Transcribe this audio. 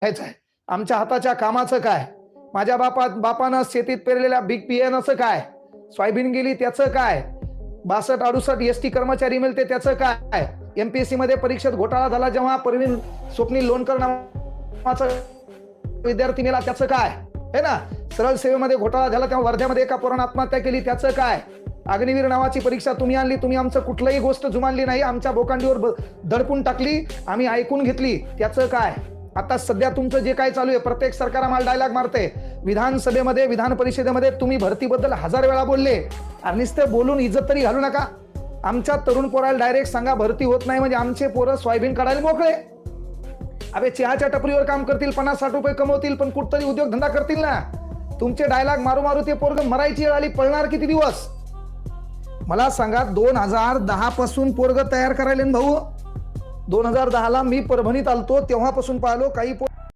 हेच आहे आमच्या हाताच्या कामाचं काय, माझ्या बापानं शेतीत पेरलेल्या बिग बियाण्याचं काय, सोयाबीन गेली त्याचं काय, 62-68 एसटी कर्मचारी मिळते त्याचं काय, एमपीएससी मध्ये परीक्षेत घोटाळा झाला जेव्हा परवीन स्वप्नील लोणकर नावाचा विद्यार्थी मेला त्याचं काय है ना, सरळ सेवेमध्ये घोटाळा झाला तेव्हा वर्ध्यामध्ये एका पोरानं आत्महत्या केली त्याचं काय, अग्निवीर नावाची परीक्षा तुम्ही आणली, तुम्ही आमचं कुठलंही गोष्ट जुमानली नाही, आमच्या बोकांडीवर दडपून टाकली, आम्ही ऐकून घेतली त्याचं काय. आता सध्या तुमचं जे काय चालू आहे, प्रत्येक सरकार आम्हाला डायलॉग मारते. विधानसभेमध्ये विधान परिषदेमध्ये तुम्ही भरतीबद्दल 1000 वेळा बोलले, आणि नुसतं बोलून इज्जत तरी घालू नका. आमच्या तरुण पोराला डायरेक्ट सांगा भरती होत नाही म्हणजे आमचे पोरं सोयाबीन काढायला मोकळे. अबे चहाच्या टपरीवर काम करतील, 50-60 रुपये कमवतील, पण कुठतरी उद्योगधंदा करतील ना. तुमचे डायलॉग मारू मारू ते पोरग मरायची वेळ आली, पळणार किती दिवस मला सांगा. 2010 पासून पोरग तयार करायला भाऊ. 2010 ला मी परभणीत आलतो तेव्हापासून पाहिलो काही